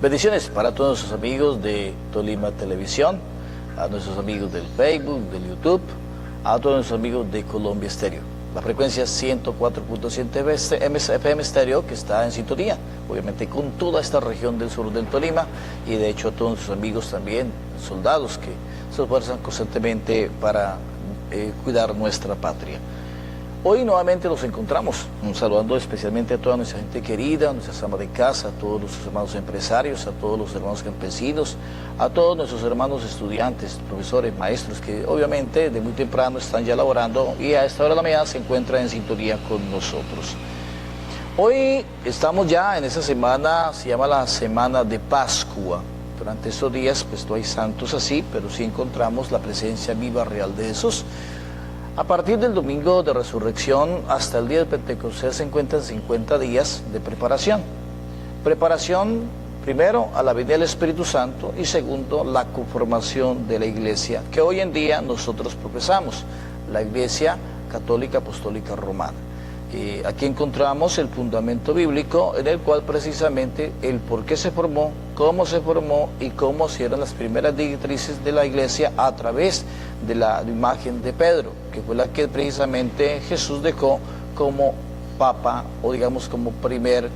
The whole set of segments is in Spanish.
Bendiciones para todos nuestros amigos de Tolima Televisión, a nuestros amigos del Facebook, del YouTube, a todos nuestros amigos de Colombia Estéreo. La frecuencia es 104.7 FM Estéreo, que está en sintonía, obviamente con toda esta región del sur del Tolima, y de hecho a todos nuestros amigos también, soldados que se esfuerzan constantemente para cuidar nuestra patria. Hoy nuevamente nos encontramos, saludando especialmente a toda nuestra gente querida, a nuestras amas de casa, a todos nuestros hermanos empresarios, a todos los hermanos campesinos, a todos nuestros hermanos estudiantes, profesores, maestros, que obviamente de muy temprano están ya laborando y a esta hora de la mañana se encuentran en sintonía con nosotros. Hoy estamos ya en esa semana, se llama la Semana de Pascua. Durante estos días pues no hay santos así, pero sí encontramos la presencia viva real de Jesús. A partir del domingo de resurrección hasta el día de Pentecostés se encuentran 50 días de preparación. Preparación, primero, a la venida del Espíritu Santo y segundo, la conformación de la iglesia que hoy en día nosotros profesamos, la Iglesia Católica Apostólica Romana. Aquí encontramos el fundamento bíblico en el cual precisamente el por qué se formó, cómo se formó y cómo se eran las primeras directrices de la iglesia a través de la imagen de Pedro, que fue la que precisamente Jesús dejó como papa o digamos como primer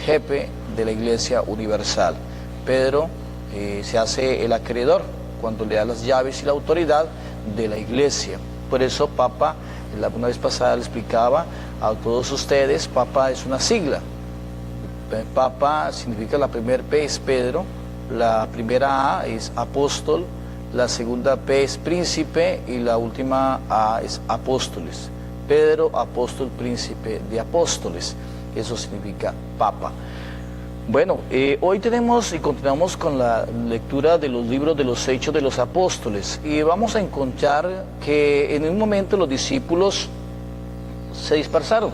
jefe de la iglesia universal. Pedro se hace el acreedor cuando le da las llaves y la autoridad de la iglesia. Por eso papa, una vez pasada le explicaba a todos ustedes, papa es una sigla. Papa significa, la primera P es Pedro, la primera A es apóstol, la segunda P es príncipe y la última A es apóstoles. Pedro, apóstol, príncipe de apóstoles. Eso significa papa. Bueno, hoy tenemos y continuamos con la lectura de los libros de los Hechos de los Apóstoles y vamos a encontrar que en un momento los discípulos se dispersaron,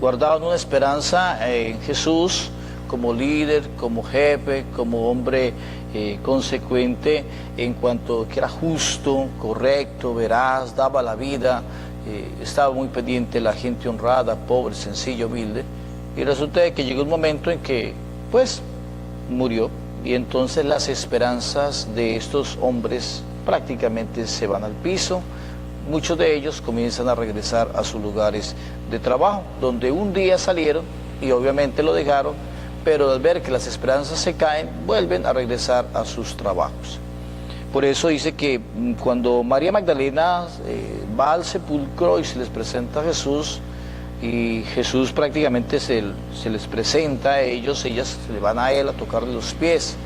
guardaban una esperanza en Jesús como líder, como jefe, como hombre consecuente en cuanto que era justo, correcto, veraz, daba la vida, estaba muy pendiente de la gente honrada, pobre, sencillo, humilde. Y resulta que llegó un momento en que, pues, murió. Y entonces las esperanzas de estos hombres prácticamente se van al piso. Muchos de ellos comienzan a regresar a sus lugares de trabajo, donde un día salieron y obviamente lo dejaron, pero al ver que las esperanzas se caen, vuelven a regresar a sus trabajos. Por eso dice que cuando María Magdalena va al sepulcro y se les presenta a Jesús, y Jesús prácticamente se les presenta a ellos, ellas se le van a él a tocarle los pies.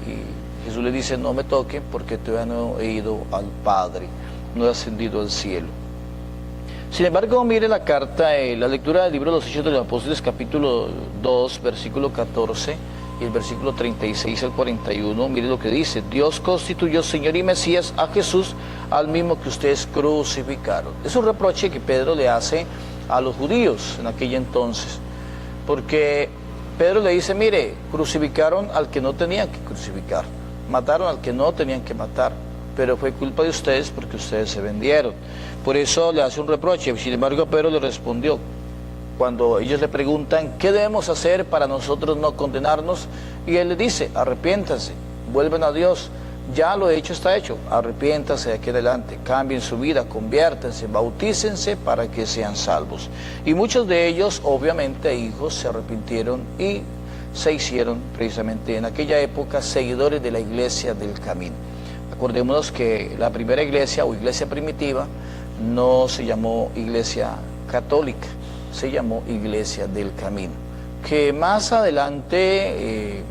Y Jesús le dice, no me toquen porque todavía no he ido al Padre, no he ascendido al cielo. Sin embargo, mire la carta, la lectura del libro de los Hechos de los Apóstoles, capítulo 2, versículo 14 y el versículo 36 al 41, mire lo que dice. Dios constituyó Señor y Mesías a Jesús, al mismo que ustedes crucificaron. Es un reproche que Pedro le hace a los judíos en aquel entonces, porque Pedro le dice, mire, crucificaron al que no tenían que crucificar, mataron al que no tenían que matar, pero fue culpa de ustedes porque ustedes se vendieron. Por eso le hace un reproche. Sin embargo, Pedro le respondió, cuando ellos le preguntan, ¿qué debemos hacer para nosotros no condenarnos? Y él le dice, arrepiéntanse, vuelven a Dios. Ya lo hecho está hecho, arrepiéntanse de aquí adelante, cambien su vida, conviértanse, bautícense para que sean salvos. Y muchos de ellos, obviamente hijos, se arrepintieron y se hicieron precisamente en aquella época seguidores de la iglesia del camino. Acordémonos que la primera iglesia o iglesia primitiva no se llamó iglesia católica, se llamó iglesia del camino. Que más adelante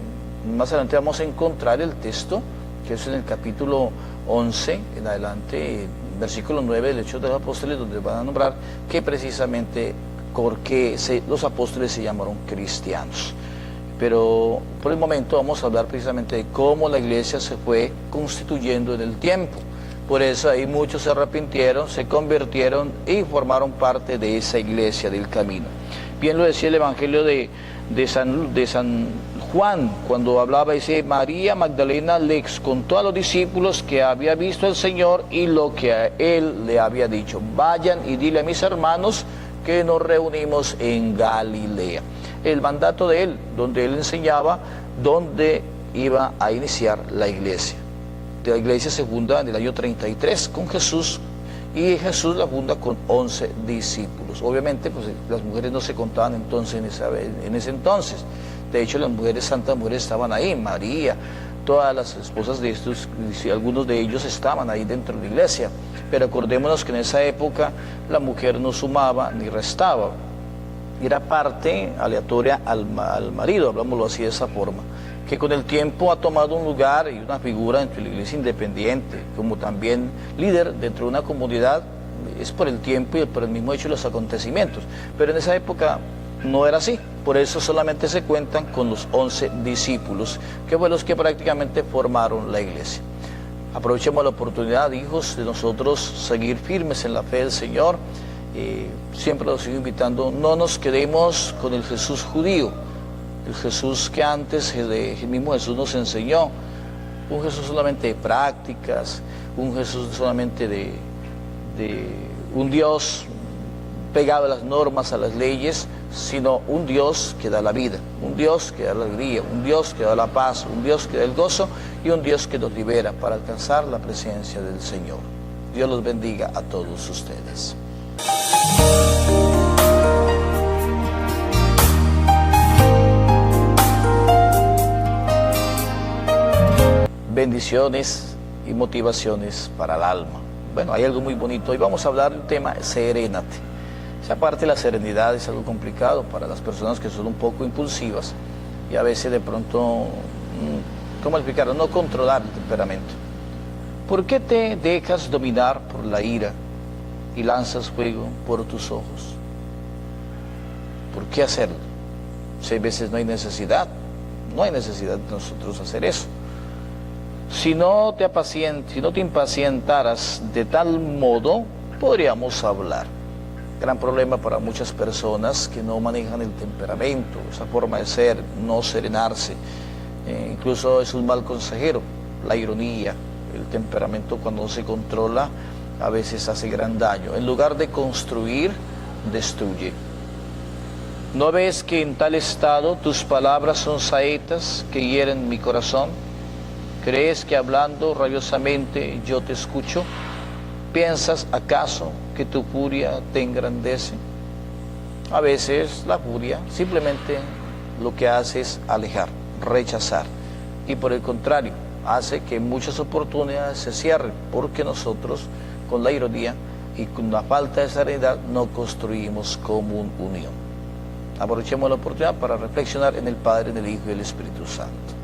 vamos a encontrar el texto, que es en el capítulo 11, en adelante, versículo 9 del Hechos de los Apóstoles, donde van a nombrar que precisamente porque los apóstoles se llamaron cristianos. Pero por el momento vamos a hablar precisamente de cómo la iglesia se fue constituyendo en el tiempo. Por eso ahí muchos se arrepintieron, se convirtieron y formaron parte de esa iglesia del camino. Bien lo decía el Evangelio de San Juan, cuando hablaba, dice, María Magdalena les contó a los discípulos que había visto al Señor y lo que a él le había dicho. Vayan y dile a mis hermanos que nos reunimos en Galilea. El mandato de él, donde él enseñaba donde iba a iniciar la iglesia. La iglesia se funda en el año 33 con Jesús, y Jesús la funda con 11 discípulos. Obviamente, pues las mujeres no se contaban entonces en ese entonces. De hecho, las mujeres, santas mujeres, estaban ahí, María, todas las esposas de estos, y algunos de ellos estaban ahí dentro de la iglesia. Pero acordémonos que en esa época la mujer no sumaba ni restaba, era parte aleatoria al marido, hablámoslo así de esa forma, que con el tiempo ha tomado un lugar y una figura dentro de la iglesia independiente, como también líder dentro de una comunidad, es por el tiempo y por el mismo hecho de los acontecimientos. Pero en esa época no era así, por eso solamente se cuentan con los 11 discípulos, que fueron los que prácticamente formaron la iglesia. Aprovechemos la oportunidad, hijos, de nosotros seguir firmes en la fe del Señor. Siempre los sigo invitando, no nos quedemos con el Jesús judío, el Jesús que antes el mismo Jesús nos enseñó, un Jesús solamente de prácticas, un Jesús solamente de un Dios pegado a las normas, a las leyes, sino un Dios que da la vida, un Dios que da la alegría, un Dios que da la paz, un Dios que da el gozo y un Dios que nos libera para alcanzar la presencia del Señor. Dios los bendiga a todos ustedes. Bendiciones y motivaciones para el alma. Bueno, hay algo muy bonito. Hoy vamos a hablar del tema serénate. Esa parte de la serenidad es algo complicado para las personas que son un poco impulsivas y a veces de pronto, ¿cómo explicarlo? No controlar el temperamento. ¿Por qué te dejas dominar por la ira y lanzas fuego por tus ojos? ¿Por qué hacerlo? Si a veces no hay necesidad de nosotros hacer eso. Si no te impacientaras de tal modo, podríamos hablar. Gran problema para muchas personas que no manejan el temperamento, esa forma de ser, no serenarse. Incluso es un mal consejero, la ironía, el temperamento cuando no se controla a veces hace gran daño. En lugar de construir, destruye. ¿No ves que en tal estado tus palabras son saetas que hieren mi corazón? ¿Crees que hablando rabiosamente yo te escucho? ¿Piensas acaso que tu furia te engrandece? A veces la furia simplemente lo que hace es alejar, rechazar, y por el contrario, hace que muchas oportunidades se cierren, porque nosotros con la ironía y con la falta de serenidad no construimos común unión. Aprovechemos la oportunidad para reflexionar en el Padre, en el Hijo y el Espíritu Santo.